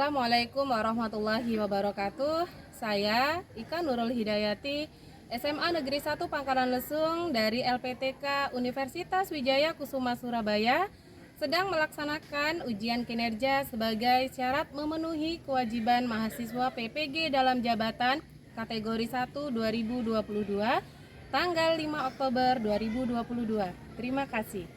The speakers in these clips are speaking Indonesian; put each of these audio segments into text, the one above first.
Assalamualaikum warahmatullahi wabarakatuh. Saya Ika Nurul Hidayati, SMA Negeri 1 Pangkalan Lesung dari LPTK Universitas Wijaya Kusuma Surabaya, sedang melaksanakan ujian kinerja sebagai syarat memenuhi kewajiban mahasiswa PPG dalam jabatan kategori 1 2022 tanggal 5 Oktober 2022. Terima kasih.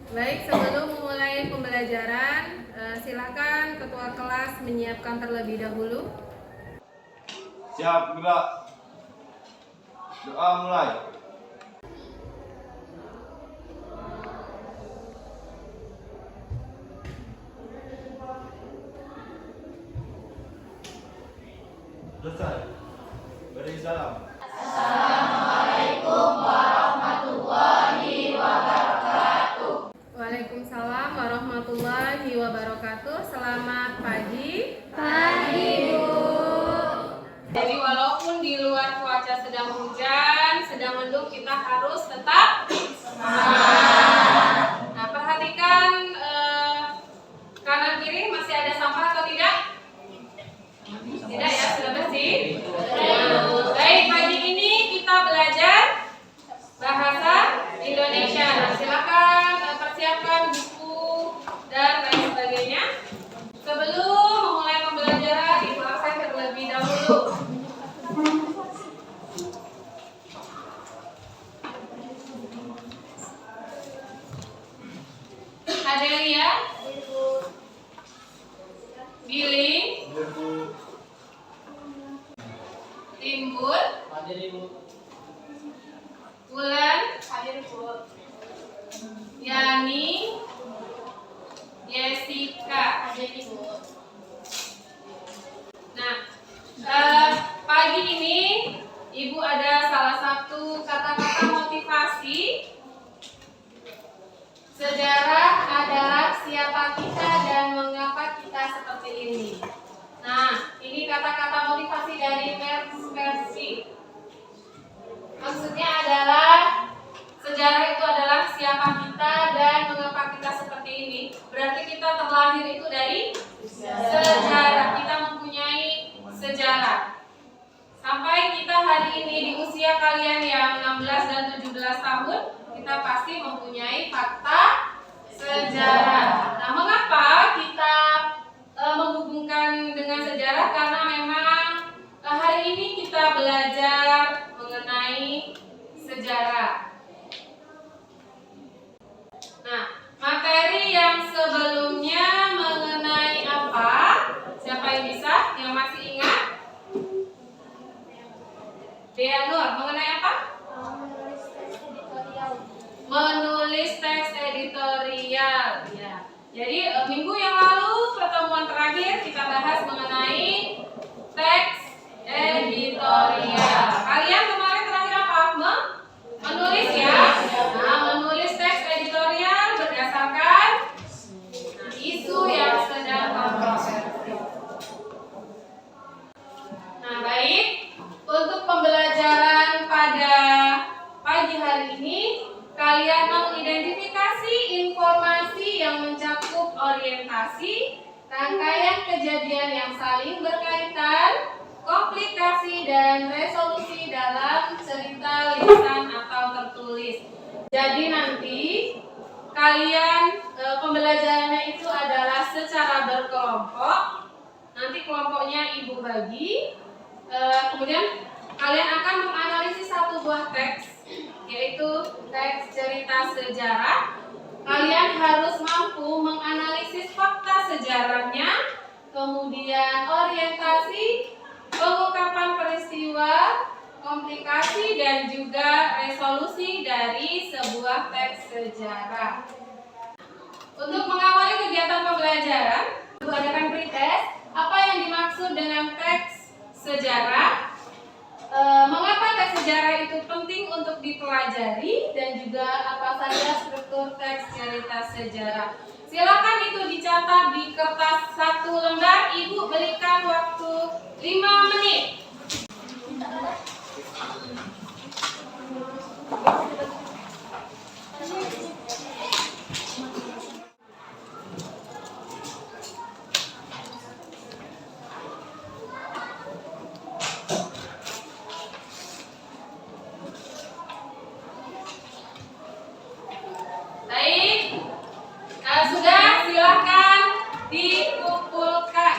Baik, sebelum memulai pembelajaran, silakan ketua kelas menyiapkan terlebih dahulu. Siap, gerak. Doa mulai. Selesai. Beri salam. Assalamualaikum warahmatullahi wabarakatuh. Waalaikumsalam warahmatullahi wabarakatuh. Selamat pagi. Pagi, Bu. Jadi walaupun di luar cuaca sedang hujan, sedang mendung, kita harus tetap semangat. Nah, perhatikan kanan kiri masih ada sampah atau tidak? Tidak ya, sudah bersih. Baik, pagi ini kita belajar bahasa Indonesia. Nah, silakan persiapkan buku dan lain sebagainya. Sebelum memulai pembelajaran, Ibu absen terlebih dahulu. Adelia, Billy, Timbul, Wulan, Yani, Jessica. Nah, pagi ini Ibu ada salah satu kata-kata motivasi. Sejarah adalah siapa kita dan mengapa kita seperti ini. Nah, ini kata-kata motivasi dari Persi. Maksudnya adalah sejarah itu adalah siapa kita dan mengapa kita seperti ini. Berarti kita terlahir itu dari sejarah. Kita mempunyai sejarah. Sampai kita hari ini di usia kalian yang 16 dan 17 tahun, kita pasti mempunyai fakta sejarah. Nah, mengapa kita menghubungkan dengan sejarah? Karena memang hari ini kita belajar mengenai sejarah. Nah, materi yang sebelumnya mengenai apa? Siapa yang bisa? Yang masih ingat? Dea Nur, mengenai apa? Menulis teks editorial. Ya. Jadi minggu yang lalu pertemuan terakhir kita bahas mengenai teks editorial. Kalian kemarin terakhir apa? Menulis ya. Nah, menulis teks editorial berdasarkan isu yang sedang kontroversi. Nah, baik. Untuk pembelajaran pada pagi hari ini, kalian mengidentifikasi informasi yang mencakup orientasi, rangkaian kejadian yang saling berkaitan, komplikasi dan resolusi dalam cerita lisan atau tertulis. Jadi nanti kalian pembelajarannya itu adalah secara berkelompok. Nanti kelompoknya Ibu bagi. Kemudian kalian akan menganalisis satu buah teks, yaitu teks cerita sejarah. Kalian harus mampu menganalisis fakta sejarahnya, kemudian orientasi, pengungkapan peristiwa, komplikasi, dan juga resolusi dari sebuah teks sejarah. Untuk mengawali kegiatan pembelajaran, mengadakan pretest. Apa yang dimaksud dengan teks sejarah? Mengapa sejarah itu penting untuk dipelajari dan juga apa saja struktur teks cerita sejarah. Silakan itu dicatat di kertas 1 lembar. Ibu berikan waktu 5 menit. Baik, sudah, silakan dikumpulkan.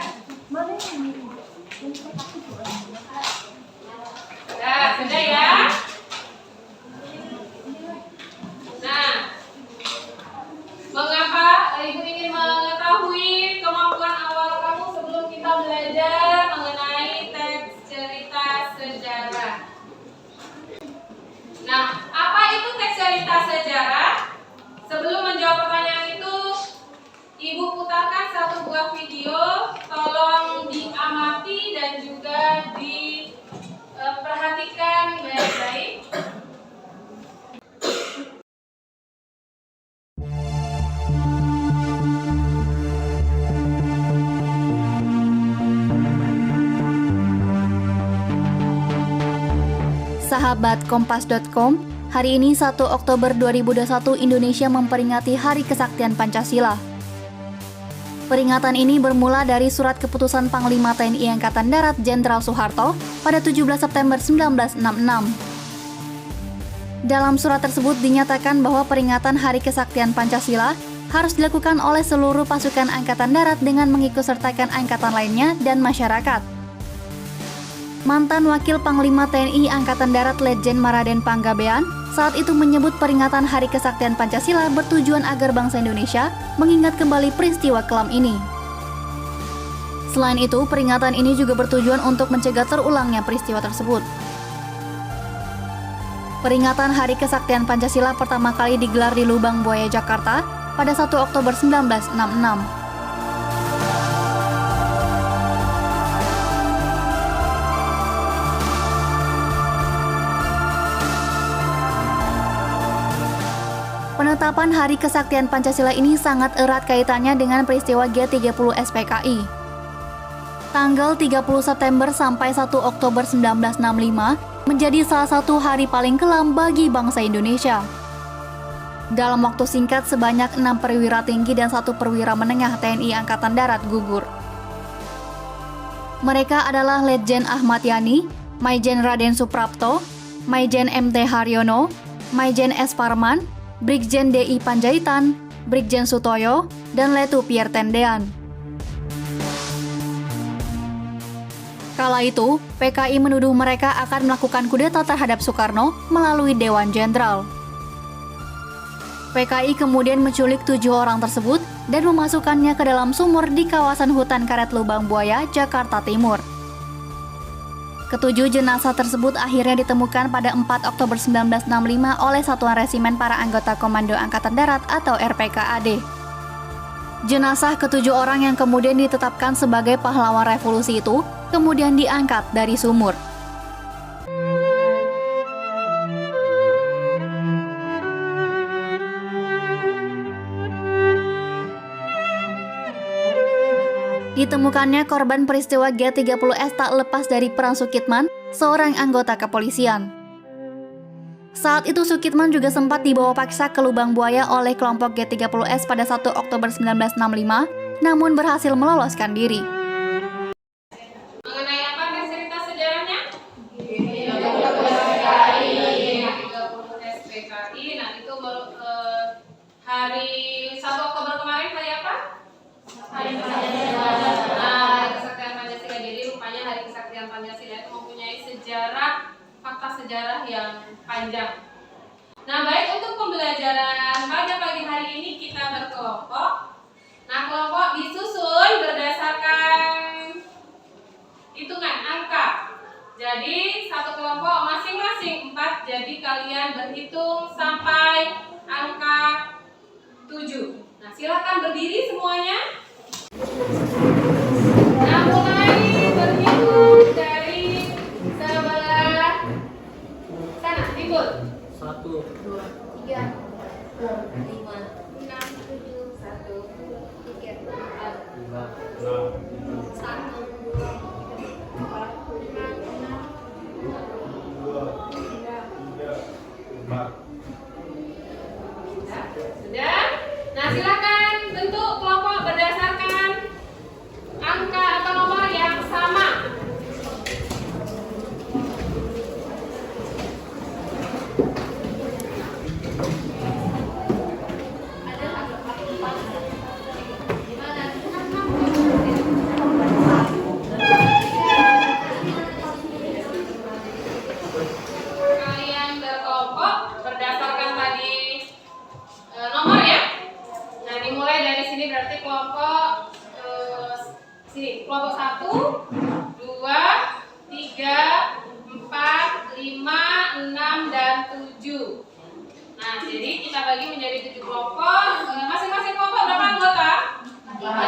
Nah, sudah ya. Nah, mengapa Ibu ingin mengetahui kemampuan awal kamu sebelum kita belajar mengenai teks cerita sejarah? Nah, apa itu teks cerita sejarah? Sebelum menjawab pertanyaan itu, Ibu putarkan satu buah video. Tolong diamati dan juga diperhatikan baik-baik. Sahabat Kompas.com, hari ini 1 Oktober 2021 Indonesia memperingati Hari Kesaktian Pancasila. Peringatan ini bermula dari surat keputusan Panglima TNI Angkatan Darat Jenderal Soeharto pada 17 September 1966. Dalam surat tersebut dinyatakan bahwa peringatan Hari Kesaktian Pancasila harus dilakukan oleh seluruh pasukan Angkatan Darat dengan mengikutsertakan angkatan lainnya dan masyarakat. Mantan Wakil Panglima TNI Angkatan Darat Letjen Maraden Panggabean saat itu menyebut peringatan Hari Kesaktian Pancasila bertujuan agar bangsa Indonesia mengingat kembali peristiwa kelam ini. Selain itu, peringatan ini juga bertujuan untuk mencegah terulangnya peristiwa tersebut. Peringatan Hari Kesaktian Pancasila pertama kali digelar di Lubang Buaya, Jakarta pada 1 Oktober 1966. Penetapan Hari Kesaktian Pancasila ini sangat erat kaitannya dengan peristiwa G30 SPKI. Tanggal 30 September sampai 1 Oktober 1965 menjadi salah satu hari paling kelam bagi bangsa Indonesia. Dalam waktu singkat, sebanyak 6 perwira tinggi dan 1 perwira menengah TNI Angkatan Darat gugur. Mereka adalah Letjen Ahmad Yani, Maijen Raden Suprapto, Maijen MT Haryono, Maijen S. Parman, Brigjen DI Panjaitan, Brigjen Sutoyo, dan Letu Pierre Tendean. Kala itu, PKI menuduh mereka akan melakukan kudeta terhadap Soekarno melalui Dewan Jenderal. PKI kemudian menculik 7 orang tersebut dan memasukkannya ke dalam sumur di kawasan hutan karet Lubang Buaya, Jakarta Timur. Ketujuh jenazah tersebut akhirnya ditemukan pada 4 Oktober 1965 oleh Satuan Resimen Para Anggota Komando Angkatan Darat atau RPKAD. Jenazah ketujuh orang yang kemudian ditetapkan sebagai pahlawan revolusi itu kemudian diangkat dari sumur. Ditemukannya korban peristiwa G30S tak lepas dari peran Sukitman, seorang anggota kepolisian. Saat itu Sukitman juga sempat dibawa paksa ke Lubang Buaya oleh kelompok G30S pada 1 Oktober 1965, namun berhasil meloloskan diri. Mengenai apa teks cerita sejarahnya? SPKI. Nah, itu hari 1 Oktober kemarin hari apa? Hari Pancasila. Hari Kesaktian Pancasila. Jadi rupanya Hari Kesaktian Pancasila itu mempunyai fakta sejarah yang panjang. Nah, baik, untuk pembelajaran pada pagi hari ini kita berkelompok. Nah, kelompok disusun berdasarkan hitungan angka. Jadi satu kelompok masing-masing 4. Jadi kalian berhitung sampai angka 7. Nah, silakan berdiri semuanya. Nah, mulai berhitung dari sebelah Ikut. 1, 2, 3, 4, 5, 6, 7, 1, 2, 3, 4, 5, 1, 2, 3, 4, 5, 6, 2, 3, 4. Sudah? Nah, silakan bentuk kelompok berdasarkan angka atau nomor yang sama. Kalian berkelompok berdasarkan tadi nomor ya. Nah, dimulai dari sini berarti kelompok sini kelompok 1, 2, 3, 4, 5, 6 dan 7. Nah, jadi kita bagi menjadi 7 kelompok. Masing-masing kelompok berapa anggota? Ada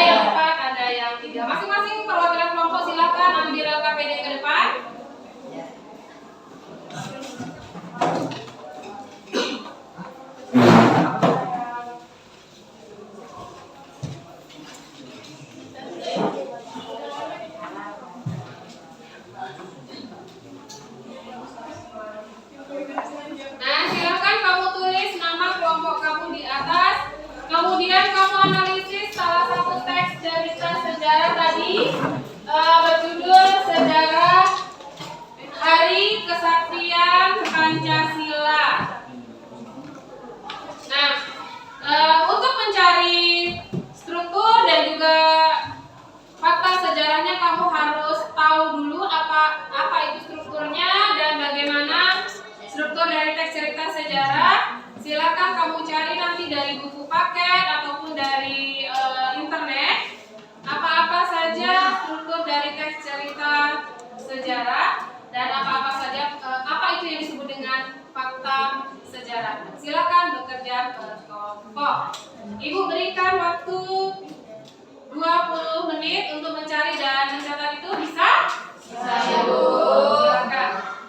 yang 4, ada yang 3. Masing-masing perwakilan kelompok silakan ambil LKPD ke depan. Nah, silakan kamu tulis nama kelompok kamu di atas. Kemudian kamu analisis salah satu teks cerita sejarah tadi berjudul Sejarah Hari Kesaktian Pancasila. Nah, untuk mencari struktur dan juga fakta sejarahnya kamu harus tahu dulu apa itu strukturnya dan bagaimana struktur dari teks cerita sejarah. Silakan kamu cari nanti dari buku paket ataupun dari internet apa-apa saja struktur dari teks cerita sejarah dan apa-apa saja apa itu yang disebut dengan fakta sejarah. Silakan bekerja berkelompok. Ibu berikan waktu 20 menit untuk mencari dan mencatat itu bisa? Bisa, Bu. Silakan.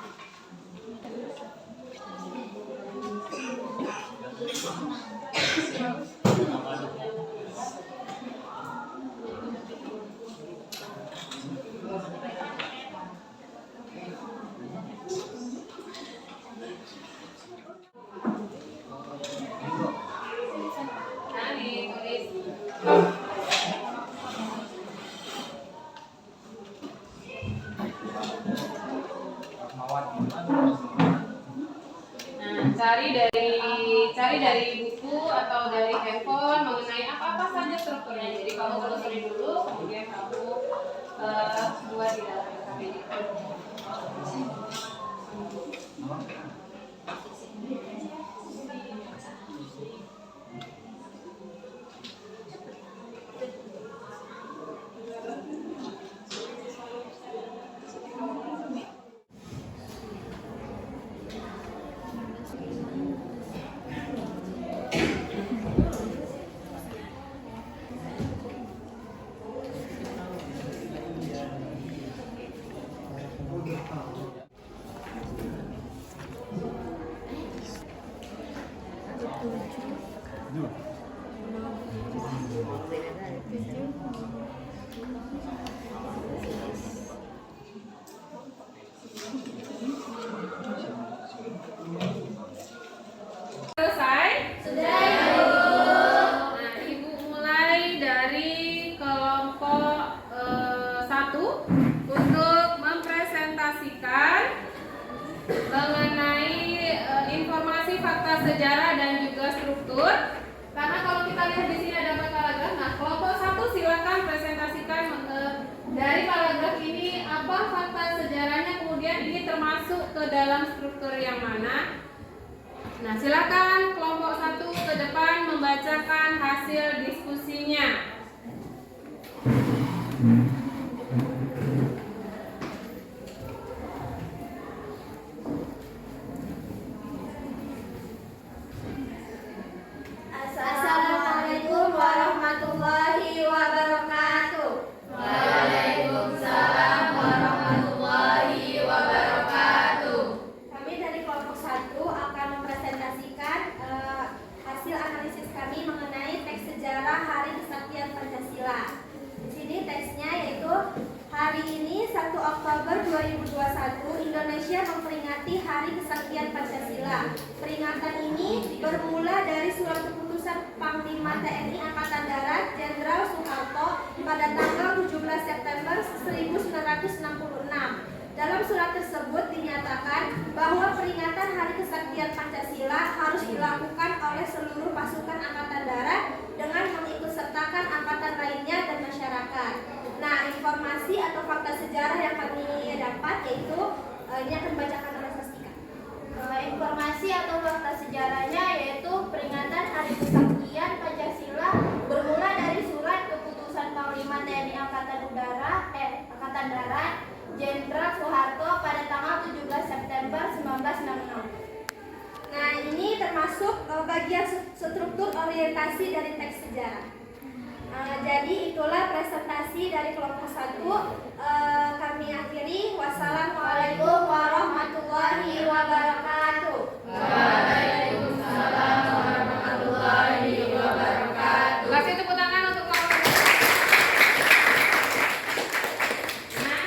Nah, ditulis. Nah, cari dari buku atau dari handphone mengenai apa-apa saja strukturnya. Jadi kamu telusuri dulu, kemudian kamu buat di dalam LKPD. Selesai? Sudah, Ibu. Nah, Ibu mulai dari kelompok 1 untuk mempresentasikan mengenai informasi fakta sejarah dan juga struktur. Karena kalau kita lihat di sini ada 4 paragraf. Nah, kelompok 1 silakan presentasikan dari paragraf ini apa fakta sejarahnya, kemudian ini termasuk ke dalam struktur yang mana. Nah, silakan kelompok 1 ke depan membacakan hasil diskusinya. Assalamualaikum warahmatullahi wabarakatuh. Waalaikumsalam warahmatullahi wabarakatuh. Indonesia memperingati Hari Kesaktian Pancasila. Peringatan ini bermula dari surat keputusan Panglima TNI Angkatan Darat Jenderal Soeharto pada tanggal 17 September 1966. Dalam surat tersebut dinyatakan bahwa peringatan Hari Kesaktian Pancasila harus dilakukan oleh seluruh pasukan Angkatan Darat dengan mengikutsertakan angkatan lainnya dan masyarakat. Nah, informasi atau fakta sejarah yang kami dapat yaitu ini akan dibacakan oleh Sastika. Informasi atau fakta sejarahnya yaitu peringatan Hari Kesaktian Pancasila bermula dari surat keputusan Panglima TNI Angkatan Darat Jenderal Soeharto pada tanggal 17 September 1966. Nah, ini termasuk bagian struktur orientasi dari teks sejarah. Jadi itulah presentasi dari kelompok 1. Kami akhiri. Wassalamualaikum warahmatullahi wabarakatuh. Waalaikumsalam warahmatullahi wabarakatuh. Kasih tepuk tangan untuk kelompok. Nah,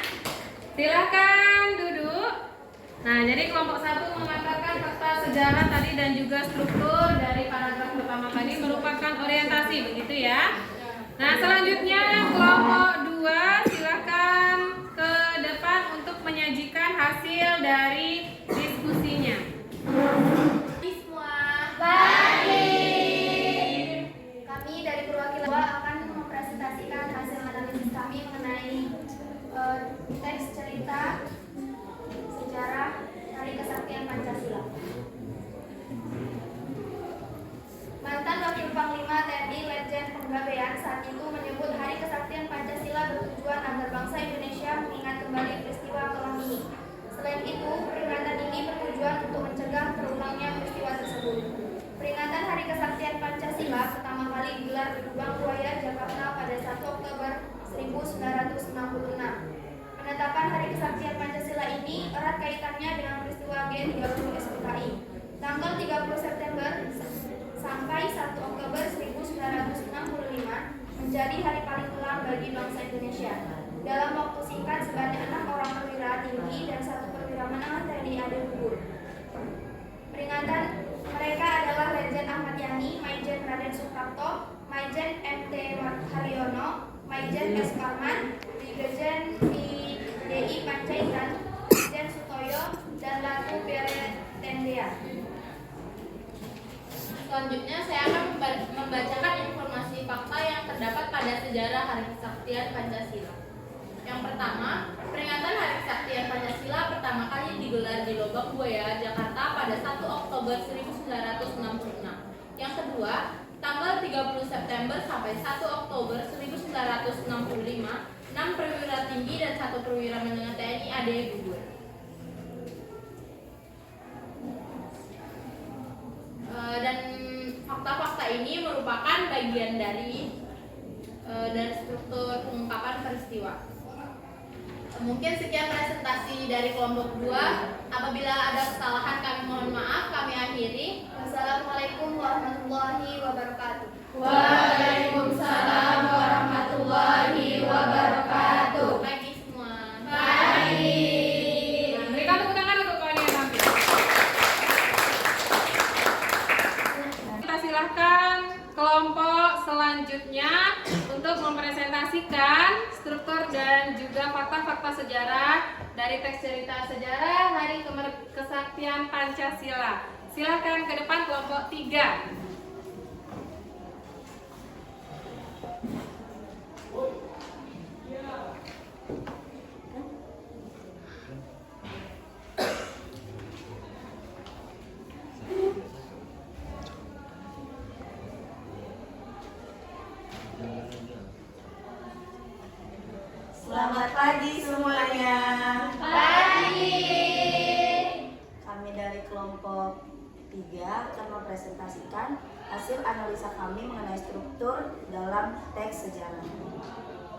silakan duduk. Nah, jadi kelompok 1 mengatakan fakta sejarah tadi dan juga struktur dari paragraf pertama tadi merupakan orientasi, begitu ya. Nah, selanjutnya kelompok 2 silakan ke depan untuk menyajikan hasil dari diskusinya. Kami dari perwakilan 2 akan mempresentasikan hasil analisis kami mengenai teks cerita sejarah Hari Kesaktian Pancasila. Mantan Wakil Panglima TNI Letjen Penggabean saat itu menyebut Hari Kesaktian Pancasila bertujuan agar bangsa Indonesia mengingat kembali peristiwa kelam ini. Selain itu, peringatan ini bertujuan untuk mencegah terulangnya peristiwa tersebut. Peringatan Hari Kesaktian Pancasila pertama kali digelar di Lubang Buaya, Jakarta pada 1 Oktober 1966. Penetapan Hari Kesaktian Pancasila ini erat kaitannya dengan peristiwa G30 SPKI. Tanggal 30 September sampai 1 Oktober 1965 menjadi hari paling kelam bagi bangsa Indonesia. Dalam waktu singkat, sebanyak 6 orang perwira tinggi dan 1 perwira menengah TNI AD gugur. Peringatan mereka adalah Letjen Ahmad Yani, Maijen Raden Suprapto, Maijen MT Haryono, Maijen S. Parman, Brigjen DI Pancaitan, Brigjen Sutoyo, dan Latu Beretendea. Selanjutnya saya akan membacakan informasi fakta yang terdapat pada sejarah Hari Kesaktian Pancasila. Yang pertama, peringatan Hari Kesaktian Pancasila pertama kali digelar di Lubang Buaya, Jakarta pada 1 Oktober 1966. Yang kedua, tanggal 30 September sampai 1 Oktober 1965, 6 perwira tinggi dan 1 perwira menengah TNI AD gugur. Dan fakta-fakta ini merupakan bagian dari struktur pengungkapan peristiwa. Mungkin sekian presentasi dari kelompok 2. Apabila ada kesalahan kami mohon maaf. Kami akhiri. Wassalamualaikum warahmatullahi wabarakatuh. Waalaikumsalam warahmatullahi wabarakatuh. Pagi semua. Baik. Nah, berikan tepuk tangan untuk kawan yang tampil. Kita silahkan kelompok selanjutnya untuk mempresentasikan struktur dan juga fakta-fakta sejarah dari teks cerita sejarah Hari Kesaktian Pancasila. Silakan ke depan kelompok 3. Selamat pagi semuanya. Pagi. Kami dari kelompok 3 akan mempresentasikan hasil analisa kami mengenai struktur dalam teks sejarah.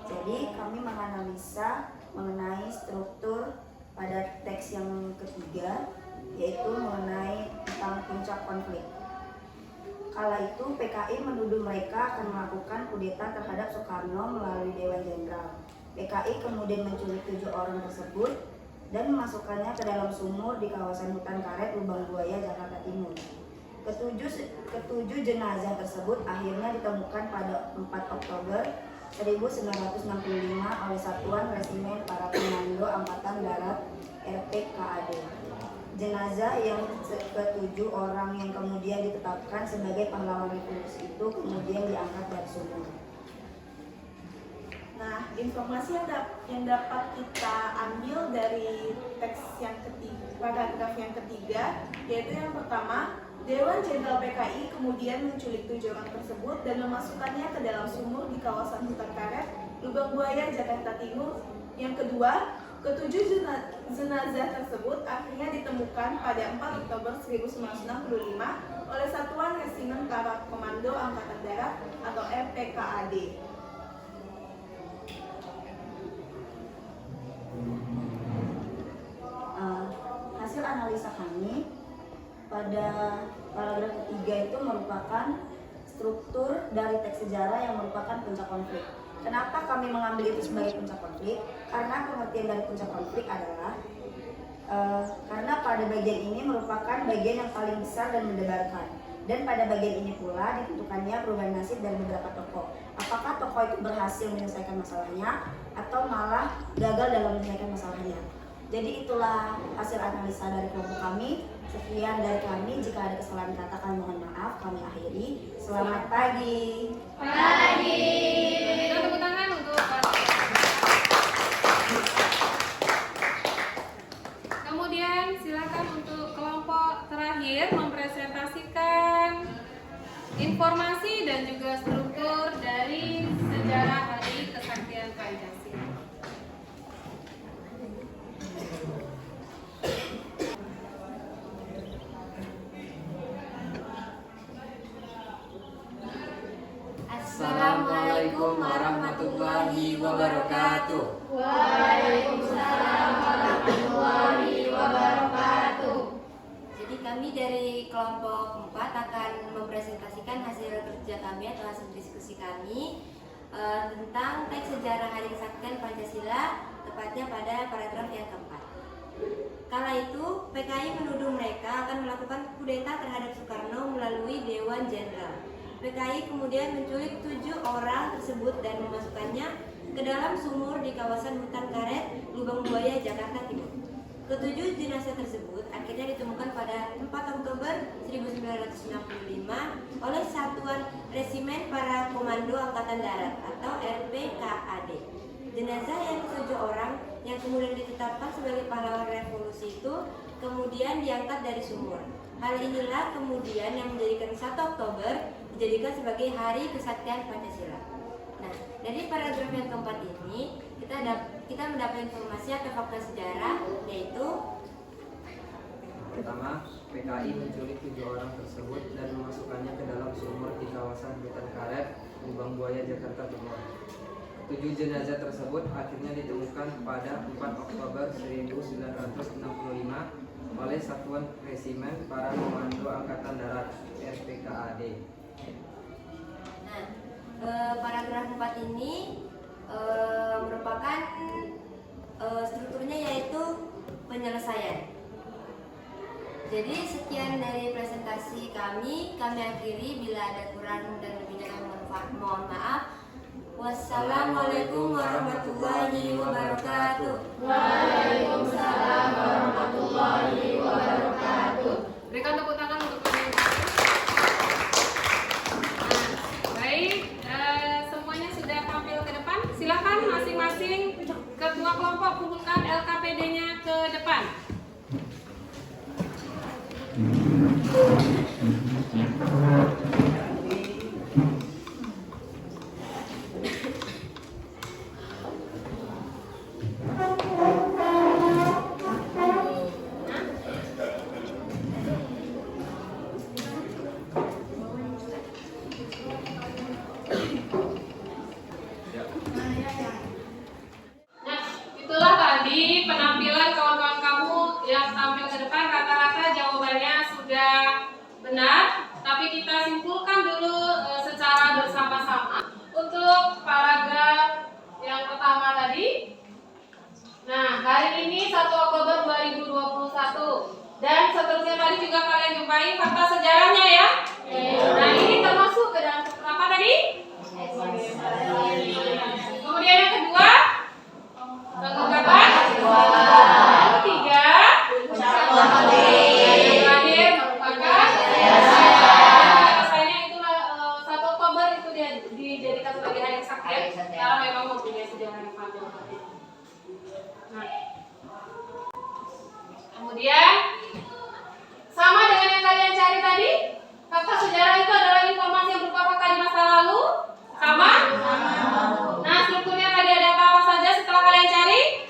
Jadi kami menganalisa mengenai struktur pada teks yang ketiga, yaitu mengenai tentang puncak konflik. Kala itu PKI menuduh mereka akan melakukan kudeta terhadap Soekarno melalui Dewan Jenderal. PKI kemudian menculik 7 orang tersebut dan memasukkannya ke dalam sumur di kawasan hutan karet Lubang Buaya, Jakarta Timur. Ketujuh jenazah tersebut akhirnya ditemukan pada 4 Oktober 1965 oleh Satuan Resimen Para Komando Angkatan Darat RPKAD. Jenazah yang ketujuh orang yang kemudian ditetapkan sebagai pahlawan revolusi itu kemudian diangkat dari sumur. Nah, informasi yang dapat kita ambil dari teks yang ketiga, paragraf yang ketiga, yaitu yang pertama, Dewan Jenderal PKI kemudian menculik 7 orang tersebut dan memasukkannya ke dalam sumur di kawasan hutan karet Lubang Buaya, Jakarta Timur. Yang kedua, ketujuh jenazah tersebut akhirnya ditemukan pada 4 Oktober 1965 oleh Satuan Resimen Para Komando Angkatan Darat atau RPKAD. Hasil analisa kami pada paragraf ketiga itu merupakan struktur dari teks sejarah yang merupakan puncak konflik. Kenapa kami mengambil itu sebagai puncak konflik? Karena pengertian dari puncak konflik adalah karena pada bagian ini merupakan bagian yang paling besar dan mendebarkan. Dan pada bagian ini pula ditentukannya perubahan nasib dari beberapa tokoh. Apakah tokoh itu berhasil menyelesaikan masalahnya atau malah gagal dalam menyelesaikan masalahnya? Jadi itulah hasil analisa dari kelompok kami. Sekian dari kami. Jika ada kesalahan katakan mohon maaf. Kami akhiri. Selamat pagi. Pagi. Kita tepuk tangan untuk kemudian silakan untuk kelompok terakhir mempresentasikan informasi dan juga struktur dari sejarah Hari Kesaktian Pancasila. Assalamualaikum warahmatullahi wabarakatuh. Waalaikumsalam warahmatullahi wabarakatuh. Jadi kami dari kelompok 4 akan mempresentasikan hasil kerja kami atau hasil diskusi kami tentang teks sejarah Hari Kesaktian Pancasila, tepatnya pada paragraf yang keempat. Kala itu, PKI menuduh mereka akan melakukan kudeta terhadap Soekarno melalui Dewan Jenderal. PKI kemudian menculik 7 orang tersebut dan memasukkannya ke dalam sumur di kawasan hutan karet Lubang Buaya, Jakarta Timur. Ketujuh jenazah tersebut akhirnya ditemukan pada 4 Oktober 1965 oleh Satuan Resimen Para Komando Angkatan Darat atau RPKAD. Jenazah yang ke-7 orang yang kemudian ditetapkan sebagai pahlawan revolusi itu kemudian diangkat dari sumur. Hal inilah kemudian yang menjadikan 1 Oktober dijadikan sebagai Hari Kesaktian Pancasila. Nah, dari paragraf yang keempat ini kita mendapat informasi atau fakta sejarah, yaitu Pertama, PKI menculik 7 orang tersebut dan memasukkannya ke dalam sumur di kawasan hutan karet Lubang Buaya, Jakarta Timur. 7 jenazah tersebut akhirnya ditemukan pada 4 Oktober 1965 oleh Satuan Resimen Para Komando Angkatan Darat RPKAD. Nah, paragraf 4 ini merupakan strukturnya yaitu penyelesaian. Jadi sekian dari presentasi kami akhiri. Bila ada kurang dan lebihnya mohon maaf. Wassalamualaikum warahmatullahi wabarakatuh. Waalaikumsalam warahmatullahi wabarakatuh. Berikan tepuk tangan untuk baik, semuanya sudah tampil ke depan. Silakan masing-masing ketua kelompok kumpulkan LKPD-nya ke depan. Nah, itulah tadi penampilan kawan-kawan kamu yang tampil ke depan. Rata-rata jawabannya sudah benar, tapi kita simpulkan dulu secara bersama-sama. Untuk paragraf yang pertama tadi, Nah, hari ini 1 Oktober 2021. Dan seterusnya tadi juga kalian jumpai fakta sejarahnya ya. Nah, ini termasuk ke dalam apa tadi? Kemudian yang kedua, pengungkapan. Yang ketiga, yang terakhir merupakan rasanya itu 1 Oktober itu dijadikan sebagai hari kesaktian karena memang mempunyai sejarah yang panjang. Nah, kemudian sama dengan yang kalian cari tadi, fakta sejarah itu adalah informasi yang berupa fakta di masa lalu. Sama? Nah, strukturnya tadi ada apa saja setelah kalian cari?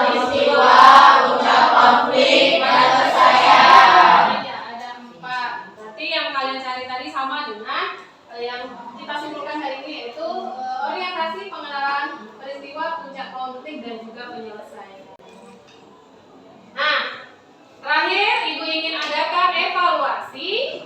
Peristiwa, puncak konflik, penyelesaian. Ada 4. Berarti yang kalian cari tadi sama dengan yang kita simpulkan hari ini, yaitu orientasi, pengenalan peristiwa, puncak konflik, dan juga penyelesaian. Nah, terakhir Ibu ingin adakan evaluasi.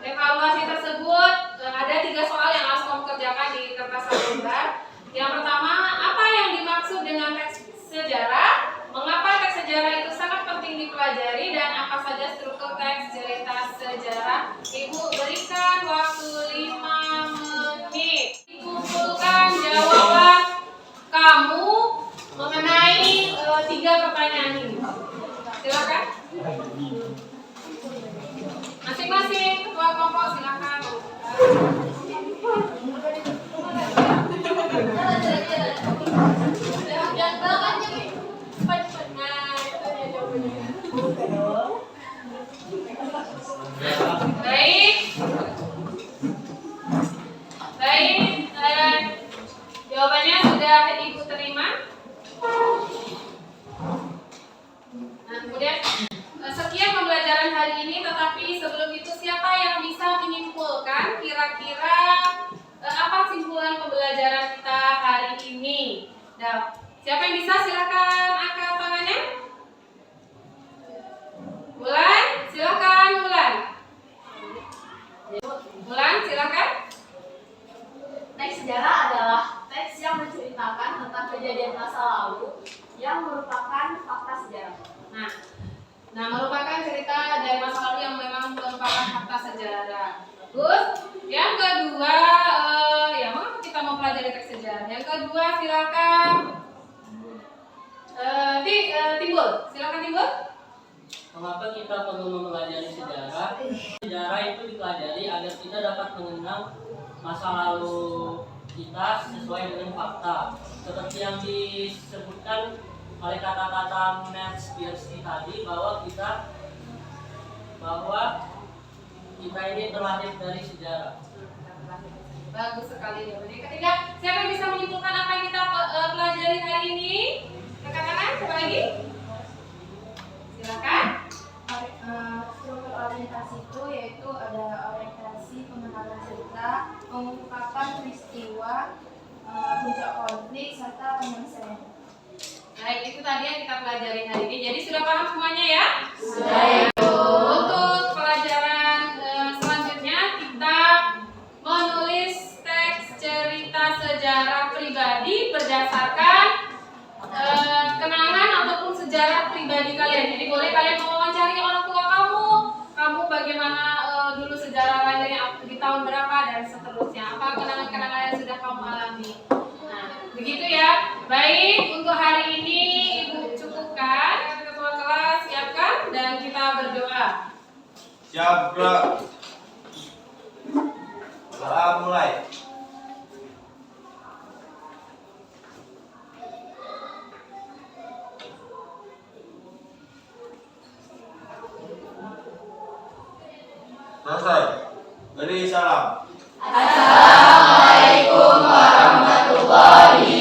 Evaluasi tersebut ada 3 soal yang harus kamu kerjakan di kertas lembar. Yang pertama, apa yang dimaksud dengan teks sejarah? Mengapa teks sejarah itu sangat penting dipelajari dan apa saja struktur teks cerita sejarah? Ibu berikan waktu 5 menit. Kumpulkan jawaban kamu mengenai 3 pertanyaan ini. Silakan. Masing-masing ketua kelompok silakan. Jangan belakang nih. Cepat-cepat. Nah, itu dia jawabannya. Baik. Jawabannya sudah Ibu terima. Nah, kemudian sekian pembelajaran hari ini, tetapi sebelum itu siapa yang bisa menyimpulkan kira-kira apa simpulan pembelajaran kita hari ini? Nah, siapa yang bisa silakan angkat tangannya. Bulan, silakan Bulan. Bulan, silakan. Teks sejarah adalah teks yang menceritakan tentang kejadian masa lalu yang merupakan fakta sejarah. Nah, merupakan cerita dari masa lalu yang memang merupakan fakta sejarah. Bagus. Yang kedua, ya mengapa kita mau pelajari teks sejarah? Yang kedua, silakan Timbul. Silakan Timbul. Mengapa kita perlu mempelajari sejarah? Sejarah itu dipelajari agar kita dapat mengenal masa lalu kita sesuai dengan fakta. Seperti yang disebutkan oleh kata-kata Max Pearson tadi bahwa kita ini terlahir dari sejarah. Bagus sekali jawabannya. Ketiga, siapa yang bisa menyimpulkan apa yang kita pelajari hari ini? Katakan, siapa lagi? Silakan. Struktur orientasi itu yaitu ada orientasi, pengenalan cerita, pengungkapan peristiwa, puncak konflik, serta penyelesaian. Baik, itu tadi yang kita pelajari hari ini. Jadi sudah paham semuanya ya? Sudah. Untuk pelajaran selanjutnya kita menulis teks cerita sejarah pribadi berdasarkan kenangan ataupun sejarah pribadi kalian. Jadi boleh kalian mewawancari orang tua kamu bagaimana dulu sejarah lahirnya di tahun berapa dan seterusnya. Apa kenangan-kenangan yang sudah kamu alami. Nah, begitu ya. Baik, untuk hari ini Ibu cukupkan. Ketua kelas siapkan dan kita berdoa. Siap, Bro. Doa mulai. Selesai. Beri salam. Assalamualaikum warahmatullahi